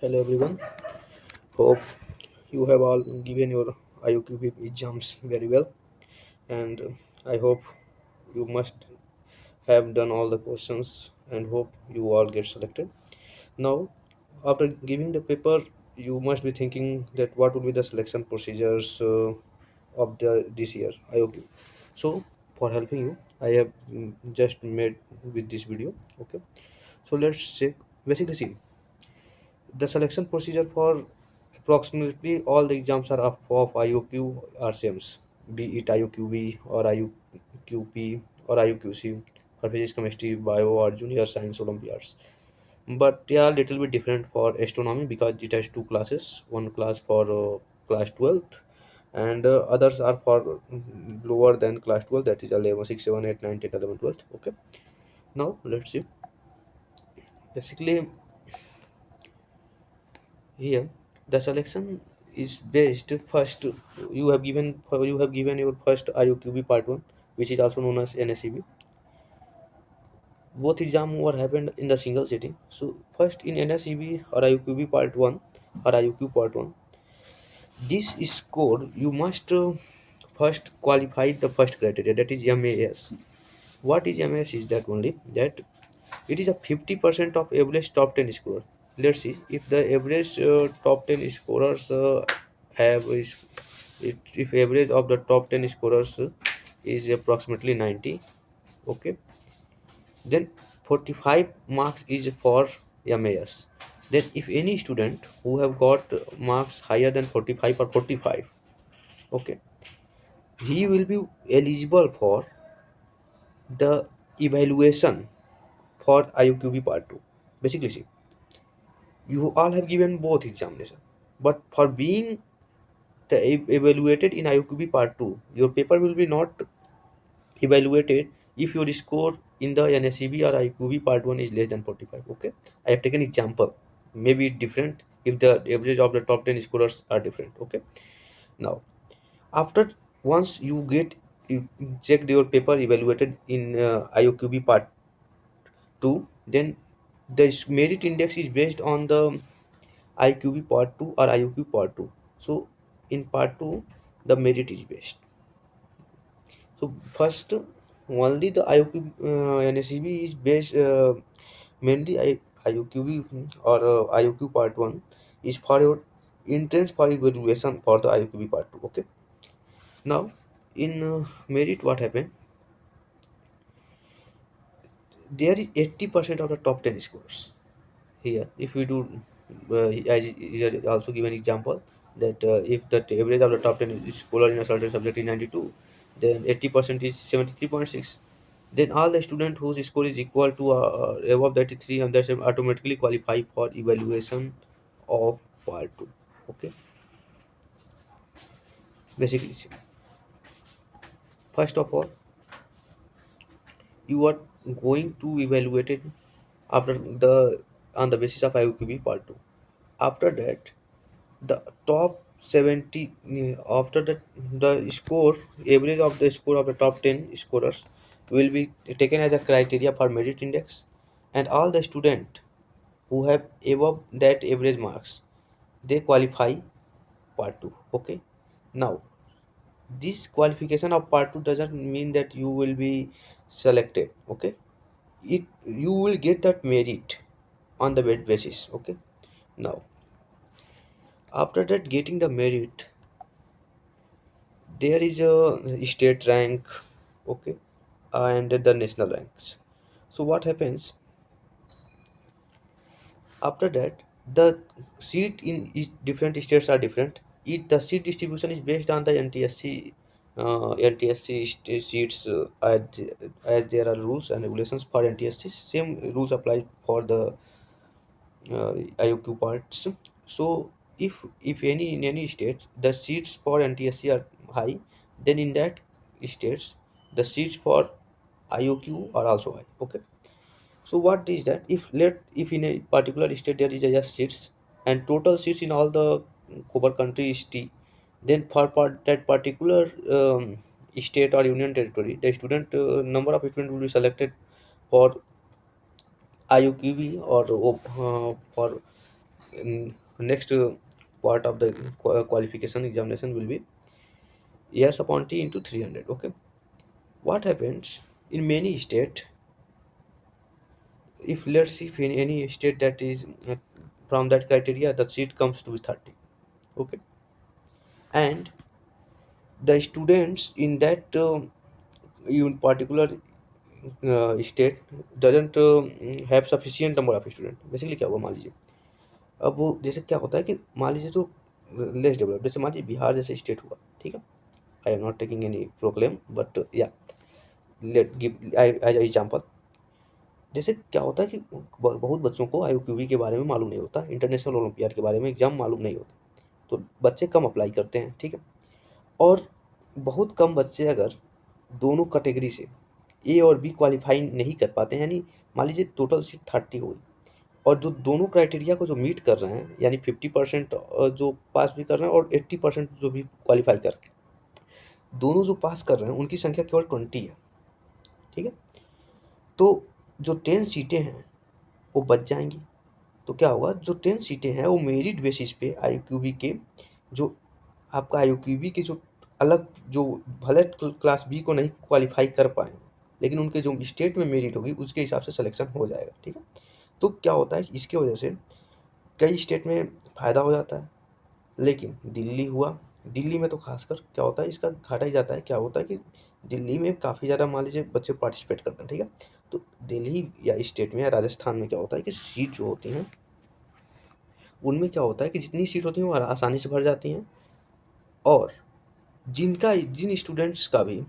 Hello everyone. Hope you have all given your IUQB exams very well, and I hope you must have done all the questions and hope you all get selected. Now, after giving the paper, you must be thinking that what will be the selection procedures of the this year IOQ. So, for helping you, I have just made with this video. Okay, so let's check. Basically, see the selection procedure for approximately all the exams are of IOQ are same, be it IOQB or IUQP or IUQC for physics, chemistry, bio or junior science Olympiads. But they are little bit different for astronomy because it has two classes, one class for class 12th and others are for lower than class 12, that is 11, 6, 7, 8, 9, 10, 11, 12. Okay, now let's see. Basically, here, the selection is based first. You have given your first IOQB part one, which is also known as NSEB. Both exam were happened in the single sitting. So first in NSEB or IOQB part one or IOQ part one, this score you must first qualify the first criteria, that is MAS. What is MAS is that only that it is a 50% of average top 10 scorer. Let's see if the average top 10 scorers have is if average of the top 10 scorers is approximately 90. Okay, then 45 marks is for MAS. Then if any student who have got marks higher than 45 or 45, okay, he will be eligible for the evaluation for IUQB part 2. Basically, see, you all have given both examination, but for being evaluated in IUQB part 2, your paper will be not evaluated if your score in the NSCB or IQB part 1 is less than 45. Okay, I have taken example, maybe different if the average of the top 10 scorers are different. Okay, now after once you checked your paper evaluated in IOQB part 2, then the merit index is based on the IQB part 2 or IOQ part 2. So in part 2 the merit is based. So first, only the IOQ NSEB is based mainly IOQB or IOQ part one is for your entrance for evaluation for the IOQB part two. Okay. Now in merit, what happened? There is 80% of the top 10 scores here. If we do, as here also give an example that if the average of the top 10 scholar in a certain subject is 92, then 80% is 73.6. Then all the student whose score is equal to above 33 and that's automatically qualify for evaluation of part 2. Okay, basically, first of all, you are going to evaluate it after the on the basis of IUQB part 2. After that, the top 70, after that the score average of the score of the top 10 scorers will be taken as a criteria for merit index, and all the student who have above that average marks, they qualify part 2. Okay, now this qualification of part 2 doesn't mean that you will be selected. Okay, it you will get that merit on the merit basis. Okay, now after that getting the merit, there is a state rank. Okay, and the national ranks. So what happens after that, the seat in each different states are different. The seat distribution is based on the NTSC seats, as there are rules and regulations for NTSC. Same rules apply for the IOQ parts. So if any in any state the seats for NTSC are high, then in that states the seats for IOQ are also high. Okay. So what is that? If in a particular state there is a just seats and total seats in all the cover country is T, then for that particular state or union territory, the student number of students will be selected for IUQB or for next part of the qualification examination will be S upon T into 300. Okay, what happens in many states, if let's see if in any state that is from that criteria the seat comes to 30. Okay, and the students in that in particular state doesn't have sufficient number of student, basically क्या हुआ मान लीजिए, अब वो जैसे क्या होता है कि मान लीजिए जो लेस डेवलप, जैसे मान लीजिए बिहार जैसे स्टेट हुआ, ठीक है, I am not taking any proclaim but yeah let give I as example, जैसे क्या होता है कि बहुत बच्चों को IUQB के बारे में मालूम नहीं होता, इंटरनेशनल ओलंपियाड के बारे में एग्जाम मालूम नहीं होता, तो बच्चे कम अप्लाई करते हैं, ठीक है, और बहुत कम बच्चे अगर दोनों कैटेगरी से ए और बी क्वालिफाई नहीं कर पाते हैं, यानी मान लीजिए टोटल सीट 30 हुई और जो दोनों क्राइटेरिया को जो मीट कर रहे हैं, यानी 50% जो पास भी कर रहे हैं और 80% जो भी क्वालिफाई कर रहे हैं, दोनों जो पास कर रहे हैं उनकी संख्या केवल 20 है, ठीक है, तो जो 10 सीटें हैं वो बच जाएंगी, तो क्या होगा, जो 10 सीटें हैं वो मेरिट बेसिस पे IUQB के जो आपका IUQB के जो अलग जो भले क्लास बी को नहीं क्वालिफाई कर पाए लेकिन उनके जो स्टेट में मेरिट होगी उसके हिसाब से सिलेक्शन हो जाएगा, ठीक है, तो क्या होता है कि इसकी वजह से कई स्टेट में फ़ायदा हो जाता है, लेकिन दिल्ली हुआ, दिल्ली में तो खासकर क्या होता है इसका घाटा ही जाता है, क्या होता है कि दिल्ली में काफ़ी ज़्यादा मान लीजिए बच्चे पार्टिसिपेट करते हैं, ठीक है, तो दिल्ली या स्टेट में या राजस्थान में क्या होता है कि सीट जो होती हैं उनमें क्या होता है कि जितनी सीट होती हैं वो आसानी से भर जाती हैं, और जिन स्टूडेंट्स का भी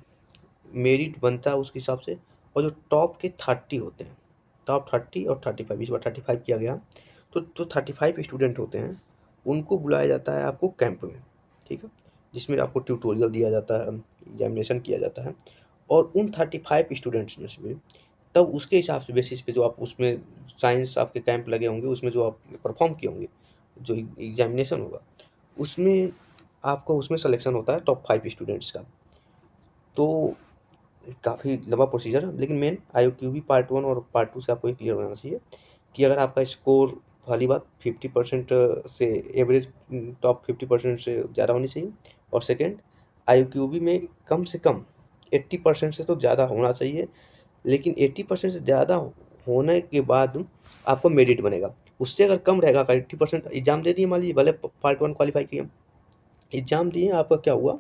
मेरिट बनता है उसके हिसाब से, और जो टॉप के 30 होते हैं, टॉप 30 और 35, इस बार 35 किया गया, तो जो 35 स्टूडेंट होते हैं उनको बुलाया जाता है आपको कैंप में, ठीक है, जिसमें आपको ट्यूटोरियल दिया जाता है, एग्जामिनेशन किया जाता है, और उन 35 स्टूडेंट्स में से भी तब उसके हिसाब से बेसिस पे जो आप उसमें साइंस आपके कैंप लगे होंगे उसमें जो आप परफॉर्म किए होंगे, जो एग्जामिनेशन होगा उसमें आपको उसमें सिलेक्शन होता है टॉप 5 स्टूडेंट्स का, तो काफ़ी लंबा प्रोसीजर है, लेकिन मेन IUQB पार्ट 1 और पार्ट 2 से आपको ये क्लियर होना चाहिए कि अगर आपका स्कोर, पहली बात 50% से एवरेज, टॉप 50% से ज़्यादा होनी चाहिए, और सेकंड IUQB में कम से कम 80% से तो ज़्यादा होना चाहिए, लेकिन 80% से ज़्यादा होने के बाद आपका मेरिट बनेगा, उससे अगर कम रहेगा, अगर 80% एग्ज़ाम दे दिए, मान लीजिए भले पार्ट 1 क्वालिफाई किए, एग्ज़ाम दिए, आपका क्या हुआ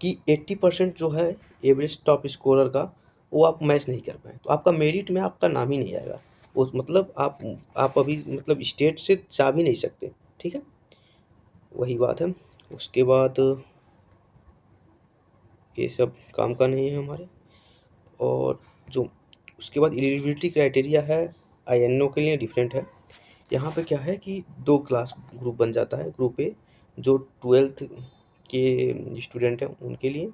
कि 80% जो है एवरेज टॉप स्कोरर का वो आप मैच नहीं कर पाए, तो आपका मेरिट में आपका नाम ही नहीं आएगा, वो मतलब आप अभी मतलब स्टेट से जा भी नहीं सकते, ठीक है, वही बात है। उसके बाद ये सब काम का नहीं है हमारे, और जो उसके बाद एलिजिबिलिटी क्राइटेरिया है INO के लिए डिफरेंट है, यहाँ पे क्या है कि 2 क्लास ग्रुप बन जाता है, ग्रुप ए जो 12th के स्टूडेंट हैं उनके लिए,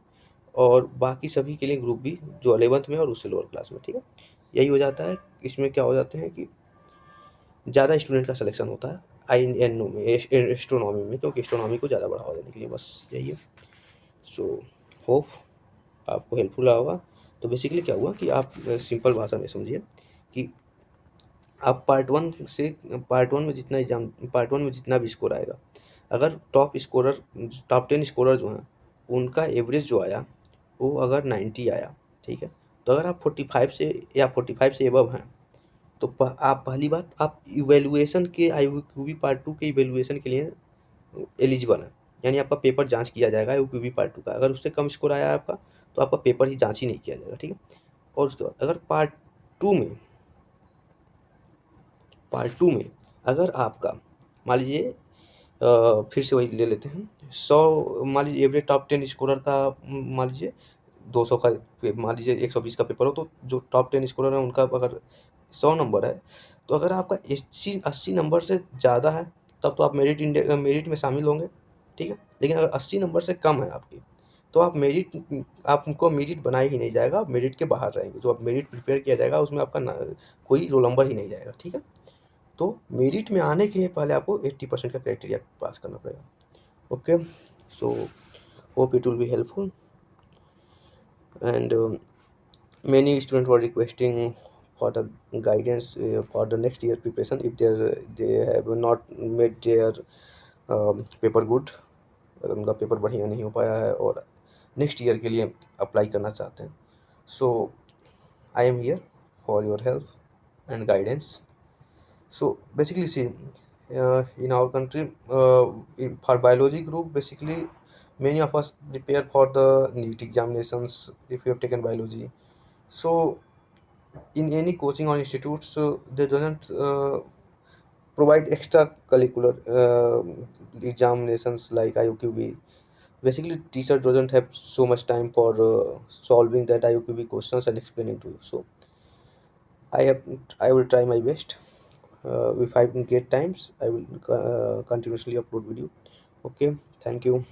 और बाकी सभी के लिए ग्रुप बी जो 11th में और उससे लोअर क्लास में, ठीक है, यही हो जाता है, इसमें क्या हो जाते हैं कि ज़्यादा स्टूडेंट का सिलेक्शन होता है INO में, एस्ट्रोनॉमी में, क्योंकि एस्ट्रोनॉमी को ज़्यादा बढ़ावा देने के लिए, बस यही है। सो होप आपको हेल्पफुल रहा होगा। तो बेसिकली क्या हुआ कि आप सिंपल भाषा में समझिए कि आप पार्ट वन में जितना एग्जाम, पार्ट 1 में जितना भी स्कोर आएगा, अगर टॉप 10 स्कोरर जो हैं उनका एवरेज जो आया वो अगर 90 आया, ठीक है, तो अगर आप 45 से या 45 से एबव हैं तो आप पहली बात आप इवेलुएशन के IUQB पार्ट 2 के इवेलुएशन के लिए एलिजिबल हैं, यानी आपका पेपर जांच किया जाएगा IUQB पार्ट 2 का, अगर उससे कम स्कोर आया आपका तो आपका पेपर ही जांच ही नहीं किया जाएगा, ठीक है, और उसके बाद अगर टू में पार्ट 2 में अगर आपका मान लीजिए फिर से वही ले लेते हैं, 100 मान लीजिए एवरेज टॉप 10 स्कोरर का, मान लीजिए 200 का, मान लीजिए 120 का पेपर हो, तो जो टॉप 10 स्कोरर है उनका अगर 100 नंबर है, तो अगर आपका 80 नंबर से ज़्यादा है तब तो आप मेरिट में शामिल होंगे, ठीक है, लेकिन अगर 80 नंबर से कम है आपकी तो आपको मेरिट बनाया ही नहीं जाएगा, आप मेरिट के बाहर रहेंगे, जो आप मेरिट प्रिपेयर किया जाएगा उसमें आपका कोई रोल नंबर ही नहीं जाएगा, ठीक है, तो मेरिट में आने के लिए पहले आपको 80% का क्राइटेरिया पास करना पड़ेगा। Okay, so hope it will be helpful, and many students were requesting for the guidance for the next year preparation if they have not made their paper good, अगर उनका पेपर बढ़िया नहीं हो पाया है और नेक्स्ट ईयर के लिए अप्लाई करना चाहते हैं. So I am here for your help and guidance. So basically, see, in our country, for biology group, basically, many of us prepare for the NEET examinations if you have taken biology. So in any coaching or institutes, they doesn't provide extracurricular examinations like IUQB. Basically, teacher doesn't have so much time for solving that IUQB questions and explaining to you. So I have I will try my best. If I get times, I will continuously upload video. Okay, thank you.